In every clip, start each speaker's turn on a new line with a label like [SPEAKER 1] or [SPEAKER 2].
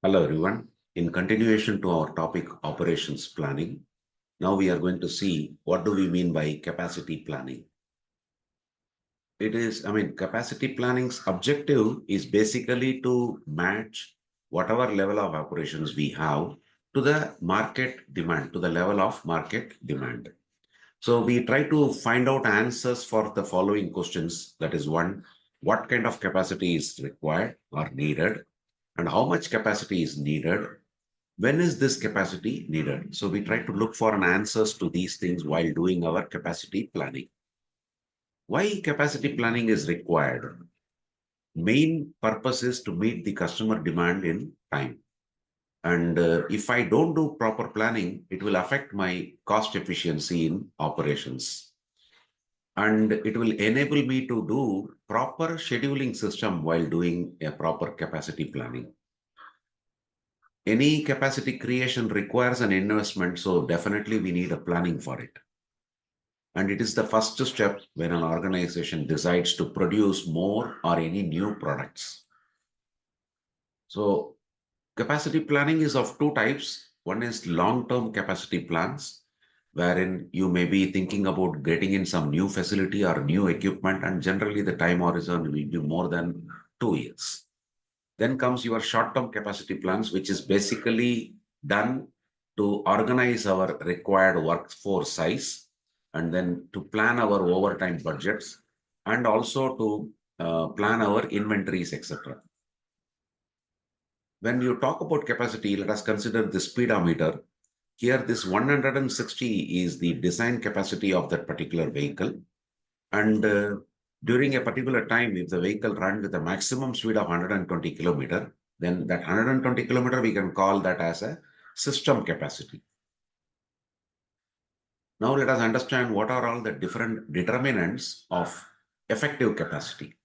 [SPEAKER 1] Hello everyone. In continuation to our topic operations planning, now we are going to see what do we mean by capacity planning. Capacity planning's objective is basically to match whatever level of operations we have to the market demand, to the level of market demand. So we try to find out answers for the following questions. That is one, what kind of capacity is required or needed and how much capacity is needed. When is this capacity needed? So we try to look for an answers to these things while doing our capacity planning. Why capacity planning is required? Main purpose is to meet the customer demand in time. And if I don't do proper planning, it will affect my cost efficiency in operations. And it will enable me to do proper scheduling system while doing a proper capacity planning. Any capacity creation requires an investment, so definitely we need a planning for it. And it is the first step when an organization decides to produce more or any new products. So capacity planning is of two types. One is long-term capacity plans, wherein you may be thinking about getting in some new facility or new equipment, and generally the time horizon will be more than 2 years. Then comes your short-term capacity plans, which is basically done to organize our required workforce size and then to plan our overtime budgets and also to plan our inventories, etc. When you talk about capacity, let us consider the speedometer. Here, this 160 is the design capacity of that particular vehicle. And during a particular time, if the vehicle runs with a maximum speed of 120 kilometer, then that 120 kilometer, we can call that as a system capacity. Now let us understand what are all the different determinants of effective capacity.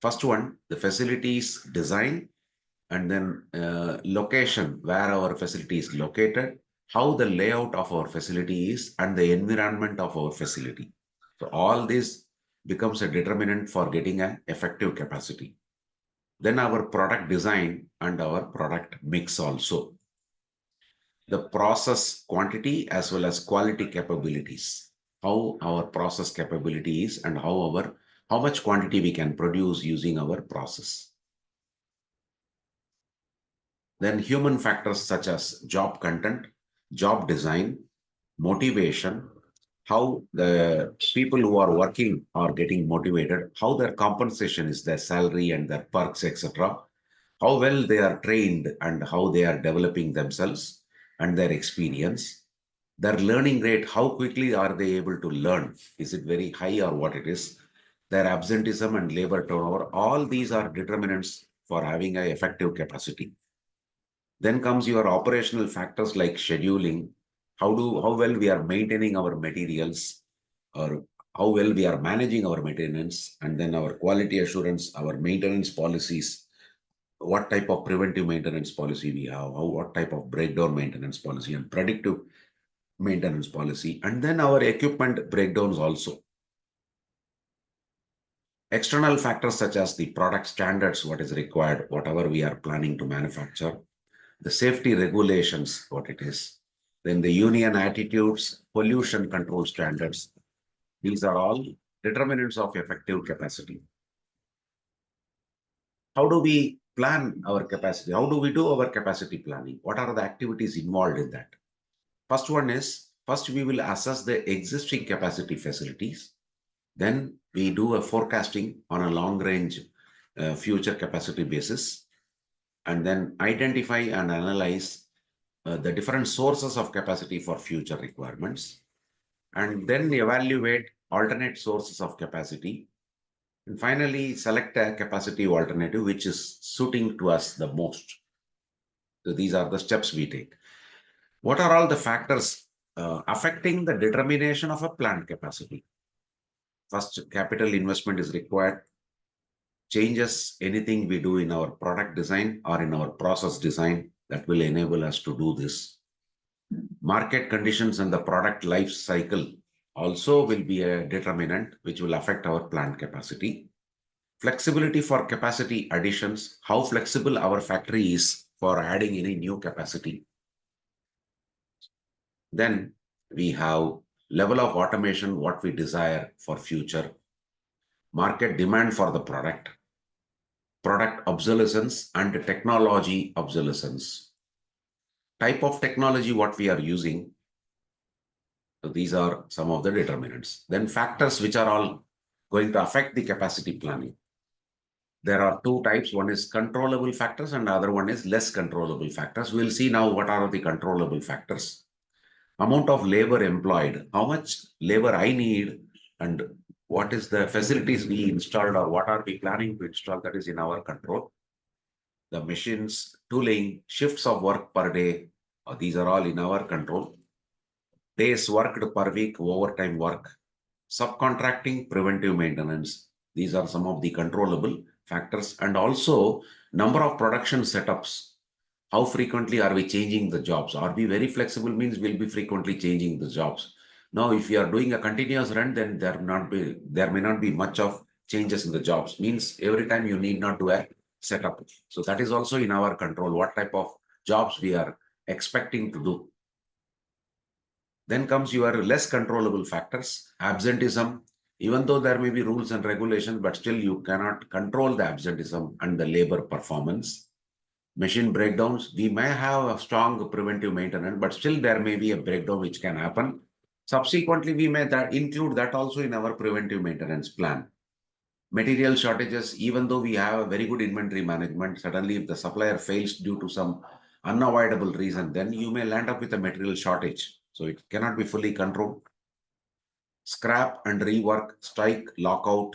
[SPEAKER 1] First one, the facilities design, and then location where our facility is located, how the layout of our facility is, and the environment of our facility. So all this becomes a determinant for getting an effective capacity. Then our product design and our product mix also. The process quantity as well as quality capabilities. How our process capability is and how much quantity we can produce using our process. Then human factors such as job content, job design, motivation, how the people who are working are getting motivated, how their compensation is, their salary and their perks, etc. How well they are trained and how they are developing themselves and their experience. Their learning rate, how quickly are they able to learn? Is it very high or what it is? Their absenteeism and labor turnover, all these are determinants for having an effective capacity. Then comes your operational factors like scheduling, how well we are maintaining our materials, or how well we are managing our maintenance, and then our quality assurance, our maintenance policies, what type of preventive maintenance policy we have, what type of breakdown maintenance policy and predictive maintenance policy, and then our equipment breakdowns also. External factors such as the product standards, what is required, whatever we are planning to manufacture, the safety regulations, what it is, then the union attitudes, pollution control standards. These are all determinants of effective capacity. How do we plan our capacity? How do we do our capacity planning? What are the activities involved in that? First one is, first we will assess the existing capacity facilities. Then we do a forecasting on a long range future capacity basis, and then identify and analyze the different sources of capacity for future requirements, and then evaluate alternate sources of capacity, and finally select a capacity alternative which is suiting to us the most. So these are the steps we take. What are all the factors affecting the determination of a plant capacity? First, capital investment is required. Changes anything we do in our product design or in our process design that will enable us to do this. Market conditions and the product life cycle also will be a determinant which will affect our plant capacity. Flexibility for capacity additions, how flexible our factory is for adding any new capacity. Then we have level of automation, what we desire for future, market demand for the product obsolescence and technology obsolescence. Type of technology what we are using. So these are some of the determinants. Then factors which are all going to affect the capacity planning. There are two types. One is controllable factors and the other one is less controllable factors. We'll see now what are the controllable factors. Amount of labor employed, how much labor I need, and what is the facilities we installed or what are we planning to install, that is in our control. The machines, tooling, shifts of work per day, these are all in our control. Days worked per week, overtime work, subcontracting, preventive maintenance. These are some of the controllable factors, and also number of production setups. How frequently are we changing the jobs? Are we very flexible? Means we'll be frequently changing the jobs. Now, if you are doing a continuous run, then there may not be much of changes in the jobs. Means every time you need not do a setup. So that is also in our control, what type of jobs we are expecting to do. Then comes your less controllable factors, absenteeism. Even though there may be rules and regulations, but still you cannot control the absenteeism and the labor performance. Machine breakdowns, we may have a strong preventive maintenance, but still there may be a breakdown which can happen. Subsequently, we may include that also in our preventive maintenance plan. Material shortages, even though we have a very good inventory management, suddenly if the supplier fails due to some unavoidable reason, then you may land up with a material shortage. So it cannot be fully controlled. Scrap and rework, strike, lockout,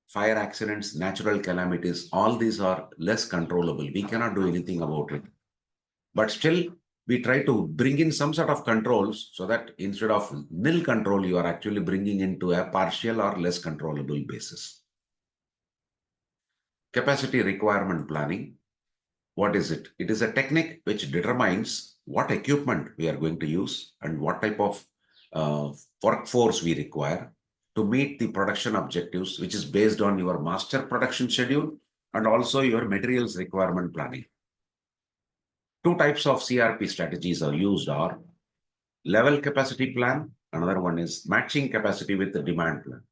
[SPEAKER 1] fire accidents, natural calamities, all these are less controllable. We cannot do anything about it. But still, we try to bring in some sort of controls so that instead of nil control, you are actually bringing into a partial or less controllable basis. Capacity requirement planning. What is it? It is a technique which determines what equipment we are going to use and what type of workforce we require to meet the production objectives, which is based on your master production schedule and also your materials requirement planning. Two types of CRP strategies are used are level capacity plan. Another one is matching capacity with the demand plan.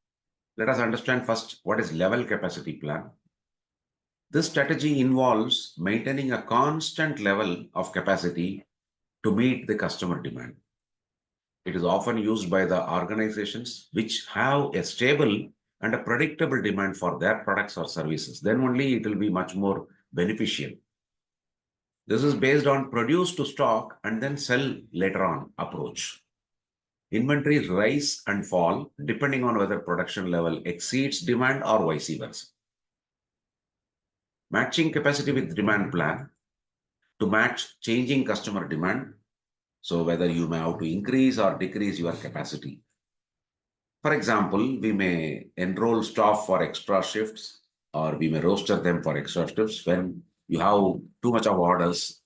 [SPEAKER 1] Let us understand first what is level capacity plan. This strategy involves maintaining a constant level of capacity to meet the customer demand. It is often used by the organizations which have a stable and a predictable demand for their products or services. Then only it will be much more beneficial. This is based on produce to stock and then sell later on approach. Inventories rise and fall depending on whether production level exceeds demand or vice versa. Matching capacity with demand plan to match changing customer demand. So whether you may have to increase or decrease your capacity. For example, we may enroll staff for extra shifts or we may roster them for extra shifts when you have too much of orders.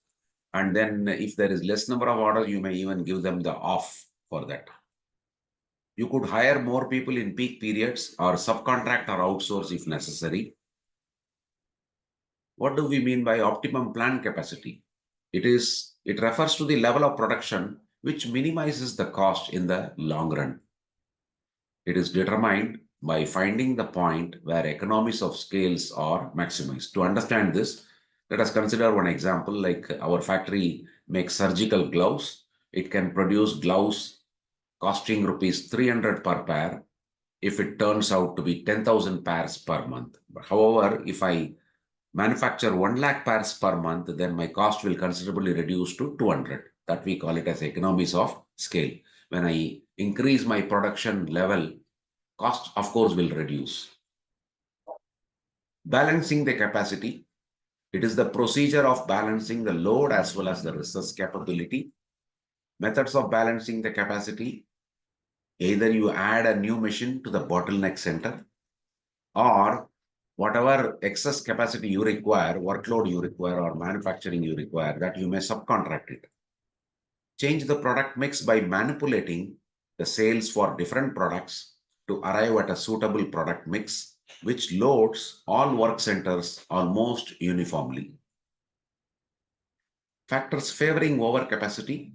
[SPEAKER 1] And then if there is less number of orders, you may even give them the off for that. You could hire more people in peak periods or subcontract or outsource if necessary. What do we mean by optimum plant capacity? It refers to the level of production which minimizes the cost in the long run. It is determined by finding the point where economies of scales are maximized. To understand this, let us consider one example, like our factory makes surgical gloves. It can produce gloves costing rupees 300 per pair if it turns out to be 10,000 pairs per month. But however, if I manufacture 1 lakh pairs per month, then my cost will considerably reduce to 200. That we call it as economies of scale. When I increase my production level, cost of course will reduce. Balancing the capacity. It is the procedure of balancing the load as well as the resource capability. Methods of balancing the capacity. Either you add a new machine to the bottleneck center or whatever excess capacity you require, workload you require or manufacturing you require, that you may subcontract it. Change the product mix by manipulating the sales for different products to arrive at a suitable product mix, which loads all work centers almost uniformly. Factors favoring overcapacity.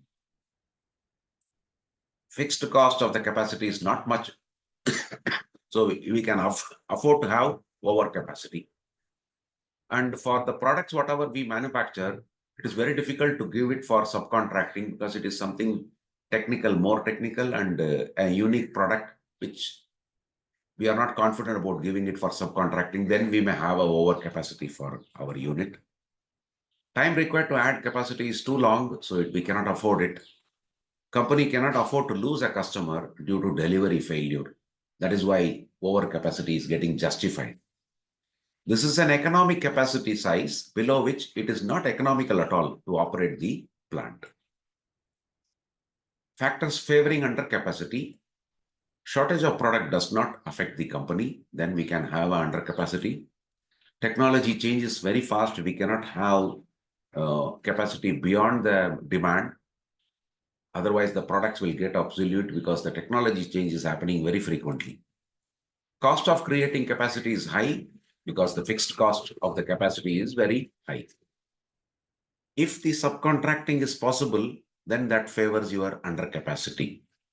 [SPEAKER 1] Fixed cost of the capacity is not much. So we can afford to have overcapacity. And for the products, whatever we manufacture, it is very difficult to give it for subcontracting because it is something technical, more technical, and a unique product, which we are not confident about giving it for subcontracting. Then we may have a overcapacity for our unit. Time required to add capacity is too long, so we cannot afford it. Company cannot afford to lose a customer due to delivery failure. That is why overcapacity is getting justified. This is an economic capacity size below which it is not economical at all to operate the plant. Factors favoring undercapacity. Shortage of product does not affect the company. Then we can have an undercapacity. Technology changes very fast. We cannot have capacity beyond the demand. Otherwise, the products will get obsolete because the technology change is happening very frequently. Cost of creating capacity is high because the fixed cost of the capacity is very high. If the subcontracting is possible, then that favors your undercapacity.